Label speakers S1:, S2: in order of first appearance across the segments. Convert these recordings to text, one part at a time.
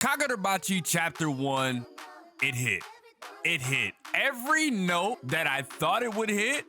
S1: Kagurabachi Chapter 1, it hit. It hit every note that I thought it would hit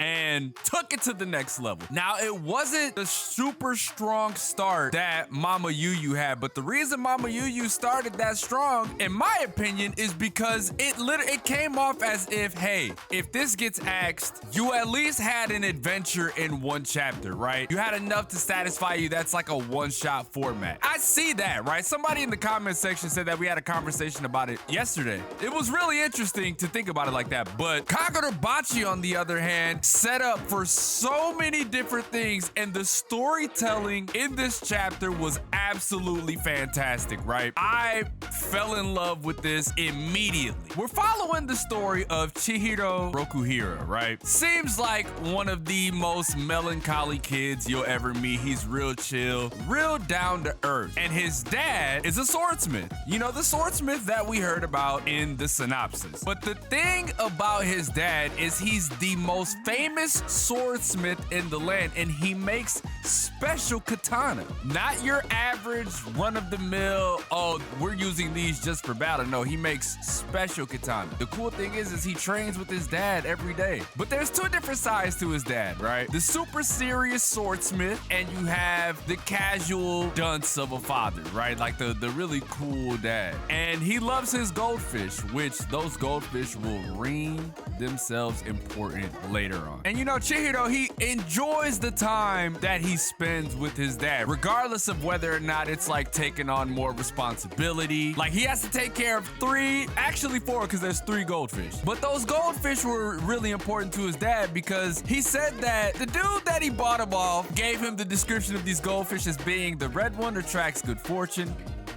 S1: and took it to the next level. Now, it wasn't the super strong start that Mama Yuyu had, but the reason Mama Yuyu started that strong, in my opinion, is because it came off as if, hey, if this gets axed, you at least had an adventure in one chapter, right? You had enough to satisfy you. That's like a one-shot format. I see that, right? Somebody in the comment section said that we had a conversation about it yesterday. It was really interesting to think about it like that, but Kagurabachi, on the other hand, set up for so many different things, and the storytelling in this chapter was absolutely fantastic, right? I fell in love with this immediately. We're following the story of Chihiro Rokuhira, right? Seems like one of the most melancholy kids you'll ever meet. He's real chill, real down to earth, and his dad is a swordsmith. You know, the swordsmith that we heard about in the synopsis. But the thing about his dad is he's the most famous swordsmith in the land, and he makes special katana. Not your average run-of-the-mill, oh, we're using these just for battle. No, he makes special katana. The cool thing is he trains with his dad every day. But there's two different sides to his dad, right? The super serious swordsmith, and you have the casual dunce of a father, right? Like the really cool dad. And he loves his goldfish, which those goldfish will ream themselves important later on. And you know, Chihiro, he enjoys the time that he spends with his dad, regardless of whether or not it's like taking on more responsibility. Like, he has to take care of actually four, because there's 3 goldfish. But those goldfish were really important to his dad because he said that the dude that he bought him off gave him the description of these goldfish as being the red one attracts good fortune,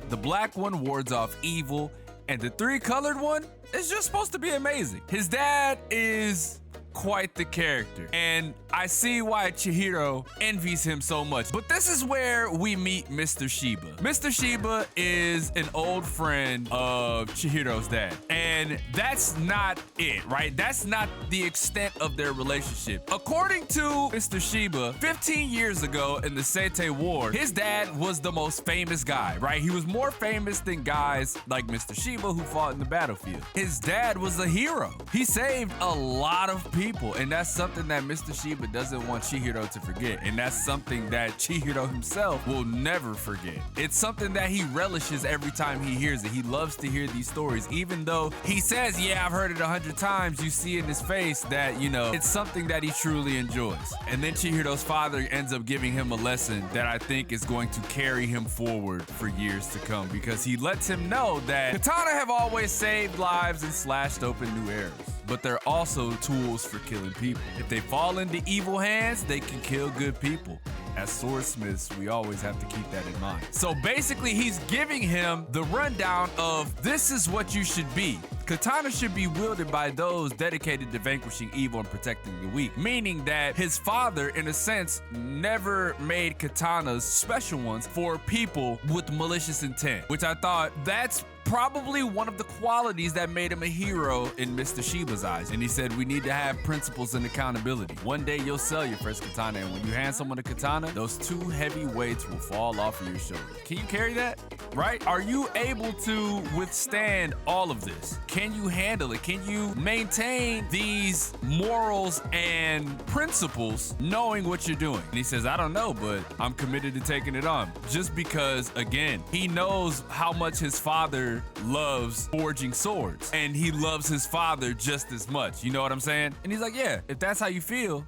S1: the black one wards off evil, and the 3-colored one is just supposed to be amazing. His dad is quite the character, and I see why Chihiro envies him so much. But this is where we meet Mr. Shiba. Mr. Shiba is an old friend of Chihiro's dad, and that's not it, right? That's not the extent of their relationship. According to Mr. Shiba, 15 years ago in the Seitei War, his dad was the most famous guy, right? He was more famous than guys like Mr. Shiba who fought in the battlefield. His dad was a hero. He saved a lot of people, and that's something that Mr. Shiba doesn't want Chihiro to forget, and that's something that Chihiro himself will never forget. It's something that he relishes every time he hears it. He loves to hear these stories, even though he says, yeah, I've heard it 100 times. You see in his face that, you know, it's something that he truly enjoys. And then Chihiro's father ends up giving him a lesson that I think is going to carry him forward for years to come, because he lets him know that katana have always saved lives and slashed open new eras, but they're also tools for killing people. If they fall into evil hands, they can kill good people. As swordsmiths, we always have to keep that in mind. So basically, he's giving him the rundown of this is what you should be. Katana should be wielded by those dedicated to vanquishing evil and protecting the weak. Meaning that his father, in a sense, never made katanas, special ones, for people with malicious intent, which I thought that's probably one of the qualities that made him a hero in Mr. Shiba's eyes. And he said, we need to have principles and accountability. One day you'll sell your first katana, and when you hand someone a katana, those 2 heavy weights will fall off of your shoulder. Can you carry that? Right? Are you able to withstand all of this? Can you handle it? Can you maintain these morals and principles knowing what you're doing? And he says, I don't know, but I'm committed to taking it on. Just because, again, he knows how much his father loves forging swords, and he loves his father just as much. You know what I'm saying? And he's like, yeah, if that's how you feel,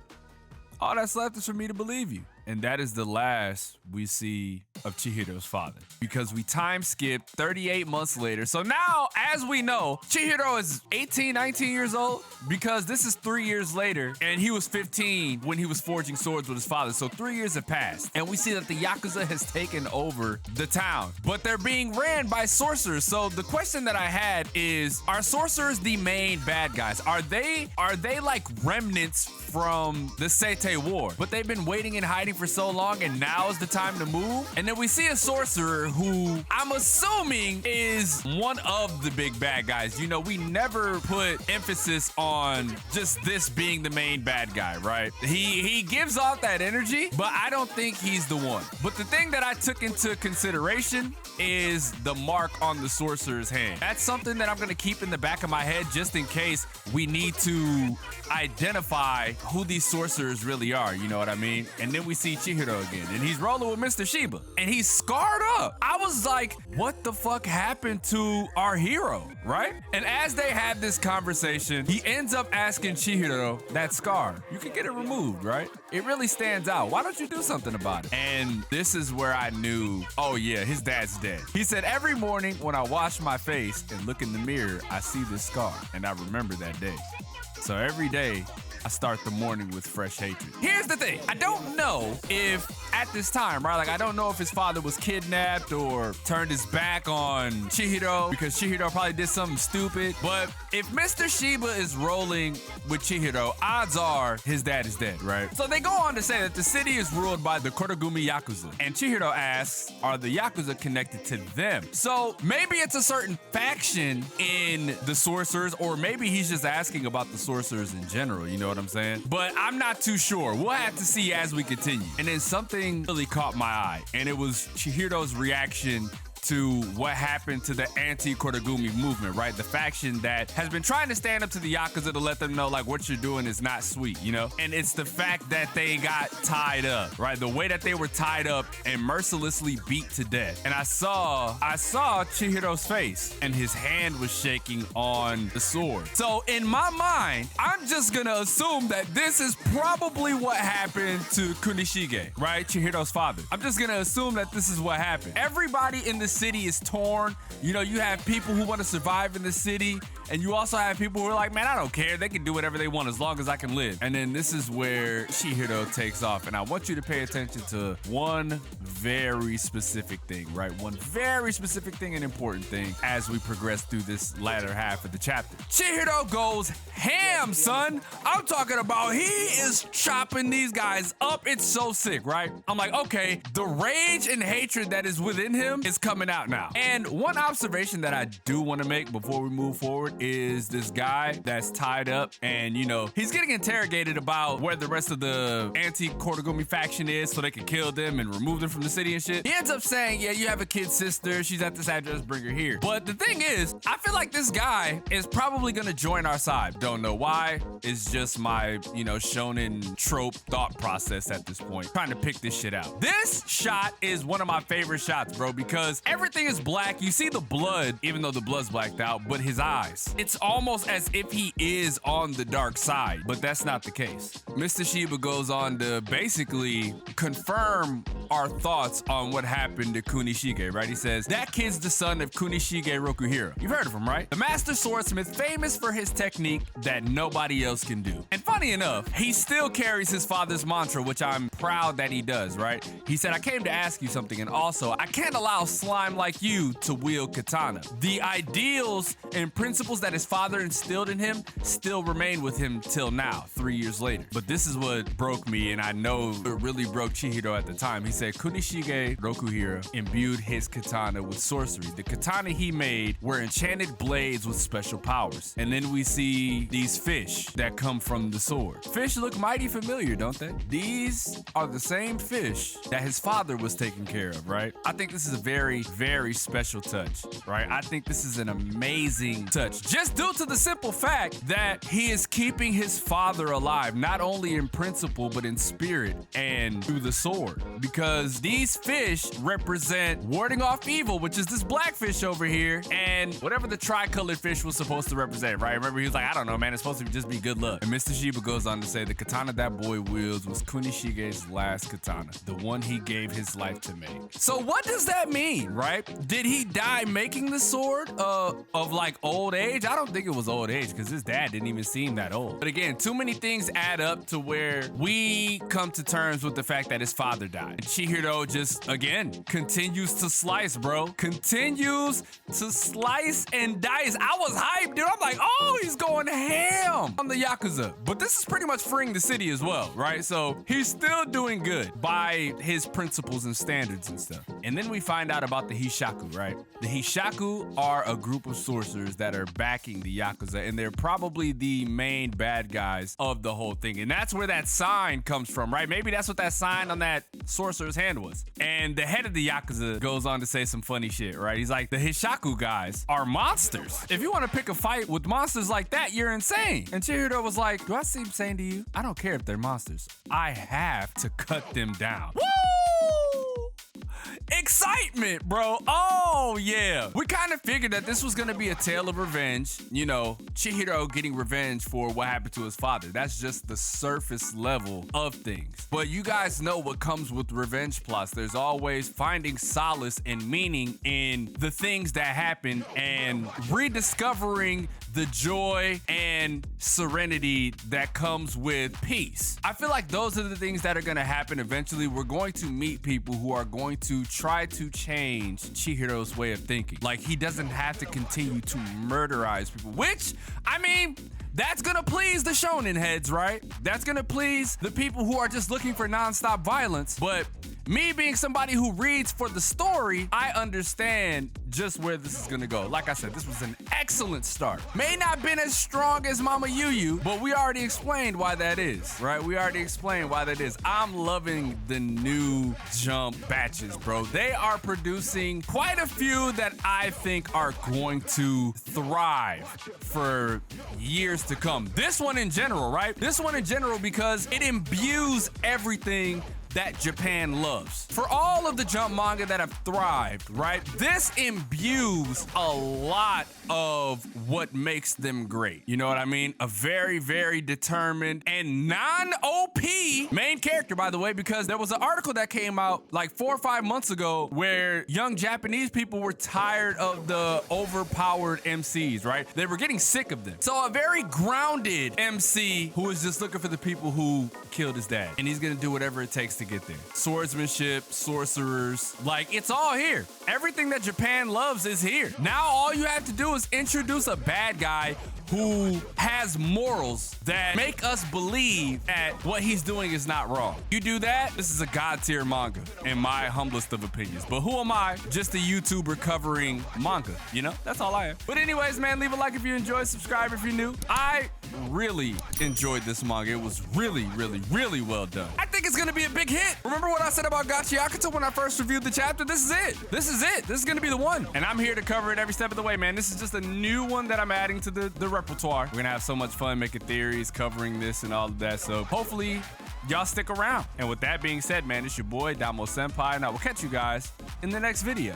S1: all that's left is for me to believe you. And that is the last we see of Chihiro's father, because we time skipped 38 months later. So now, as we know, Chihiro is 18, 19 years old, because this is 3 years later, and he was 15 when he was forging swords with his father. So 3 years have passed, and we see that the Yakuza has taken over the town, but they're being ran by sorcerers. So the question that I had is, are sorcerers the main bad guys? Are they like remnants from the Seitei War, but they've been waiting and hiding waiting for so long and now is the time to move. And then we see a sorcerer who I'm assuming is one of the big bad guys. You know, we never put emphasis on just this being the main bad guy, right? He gives off that energy, but I don't think he's the one. But the thing that I took into consideration is the mark on the sorcerer's hand. That's something that I'm gonna keep in the back of my head just in case we need to identify who these sorcerers really are, you know what I mean? And then we see Chihiro again, and he's rolling with Mr. Shiba, and he's scarred up. I was like, what the fuck happened to our hero, right? And as they have this conversation, he ends up asking Chihiro, that scar, you can get it removed, right? It really stands out. Why don't you do something about it? And this is where I knew, oh yeah, his dad's dead. He said, every morning when I wash my face and look in the mirror, I see this scar, and I remember that day. So every day, I start the morning with fresh hatred. Here's the thing. I don't know if at this time, right? Like, I don't know if his father was kidnapped or turned his back on Chihiro because Chihiro probably did something stupid. But if Mr. Shiba is rolling with Chihiro, odds are his dad is dead, right? So they go on to say that the city is ruled by the Korogumi Yakuza. And Chihiro asks, are the Yakuza connected to them? So maybe it's a certain faction in the sorcerers, or maybe he's just asking about the sorcerers in general, you know what I'm saying? But I'm not too sure. We'll have to see as we continue. And then something really caught my eye, and it was Chihiro's reaction to what happened to the anti-Korogumi movement, right? The faction that has been trying to stand up to the Yakuza to let them know, like, what you're doing is not sweet, you know? And it's the fact that they got tied up, right? The way that they were tied up and mercilessly beat to death. And I saw Chihiro's face, and his hand was shaking on the sword. So in my mind, I'm just gonna assume that this is probably what happened to Kunishige, right? Chihiro's father. I'm just gonna assume that this is what happened. Everybody in the city is torn. You know, you have people who want to survive in the city, and you also have people who are like, man, I don't care. They can do whatever they want as long as I can live. And then this is where Chihiro takes off. And I want you to pay attention to one very specific thing, right? One very specific thing and important thing as we progress through this latter half of the chapter. Chihiro goes ham, son. I'm talking about he is chopping these guys up. It's so sick, right? I'm like, okay, the rage and hatred that is within him is coming out now. And one observation that I do want to make before we move forward is this guy that's tied up, and you know, he's getting interrogated about where the rest of the anti-Korogumi faction is so they can kill them and remove them from the city and shit. He ends up saying, yeah, you have a kid sister, she's at this address, bring her here. But the thing is, I feel like this guy is probably gonna join our side. Don't know why. It's just my, you know, shonen trope thought process at this point, trying to pick this shit out. This shot is one of my favorite shots, bro, because everything is black. You see the blood, even though the blood's blacked out, but his eyes. It's almost as if he is on the dark side, but that's not the case. Mr. Shiba goes on to basically confirm our thoughts on what happened to Kunishige, right? He says, that kid's the son of Kunishige Rokuhiro. You've heard of him, right? The master swordsmith, famous for his technique that nobody else can do. And funny enough, he still carries his father's mantra, which I'm proud that he does, right? He said, I came to ask you something, and also, I can't allow slime like you to wield katana. The ideals and principles that his father instilled in him still remain with him till now, 3 years later. But this is what broke me, and I know it really broke Chihiro at the time. He said Kunishige Rokuhiro imbued his katana with sorcery. The katana he made were enchanted blades with special powers. And then we see these fish that come from the sword. Fish look mighty familiar, don't they? These are the same fish that his father was taking care of, right? I think this is a very, very special touch, right? I think this is an amazing touch, just due to the simple fact that he is keeping his father alive, not only in principle, but in spirit and through the sword. Because these fish represent warding off evil, which is this black fish over here, and whatever the tricolored fish was supposed to represent, right? Remember, he was like, I don't know, man, it's supposed to just be good luck. And Mr. Shiba goes on to say, the katana that boy wields was Kunishige's last katana, the one he gave his life to make. So what does that mean, right? Did he die making the sword of like old age? I don't think it was old age, because his dad didn't even seem that old. But again, too many things add up to where we come to terms with the fact that his father died. Chihiro just, again, continues to slice, bro. Continues to slice and dice. I was hyped, dude. I'm like, oh, he's going ham on the Yakuza. But this is pretty much freeing the city as well, right? So he's still doing good by his principles and standards and stuff. And then we find out about the Hishaku, right? The Hishaku are a group of sorcerers that are backing the Yakuza, and they're probably the main bad guys of the whole thing. And that's where that sign comes from, right? Maybe that's what that sign on that sorcerer's hand was. And the head of the Yakuza goes on to say some funny shit, right? He's like, the Hishaku guys are monsters. If you want to pick a fight with monsters like that, you're insane. And Chihiro was like, do I seem sane to you? I don't care if they're monsters. I have to cut them down. Woo! Excitement, bro. Oh, yeah. We kind of figured that this was going to be a tale of revenge. You know, Chihiro getting revenge for what happened to his father. That's just the surface level of things. But you guys know what comes with revenge plots. There's always finding solace and meaning in the things that happen and rediscovering the joy and serenity that comes with peace. I feel like those are the things that are going to happen eventually. We're going to meet people who are going to try to change Chihiro's way of thinking. Like, he doesn't have to continue to murderize people, which, I mean, that's gonna please the shonen heads, right? That's gonna please the people who are just looking for nonstop violence. But me being somebody who reads for the story, I understand just where this is gonna go. Like I said, this was an excellent start. May not been as strong as Mama Yu, but we already explained why that is, right? We already explained why that is. I'm loving the new Jump batches, bro. They are producing quite a few that I think are going to thrive for years to come. This one in general, right? This one in general because it imbues everything that Japan loves. For all of the Jump manga that have thrived, right? This imbues a lot of what makes them great. You know what I mean? A very, very determined and non-OP main character, by the way, because there was an article that came out like 4 or 5 months ago where young Japanese people were tired of the overpowered MCs, right? They were getting sick of them. So a very grounded MC who is just looking for the people who killed his dad. And he's gonna do whatever it takes to get there. Swordsmanship, sorcerers, like, it's all here. Everything that Japan loves is here. Now all you have to do is introduce a bad guy who has morals that make us believe that what he's doing is not wrong. You do that, this is a god tier manga, in my humblest of opinions. But who am I? Just a YouTuber covering manga, you know? That's all I am. But anyways, man, leave a like if you enjoyed, subscribe if you're new. I really enjoyed this manga. It was really, really, really well done. I think it's gonna be a big hit. Remember what I said about Gachi Yakuza when I first reviewed the chapter? This is it. This is it. This is gonna be the one. And I'm here to cover it every step of the way, man. This is just a new one that I'm adding to the repertoire. We're gonna have so much fun making theories, covering this and all of that. So hopefully y'all stick around. And with that being said, man, it's your boy DomoSenpai, and I will catch you guys in the next video.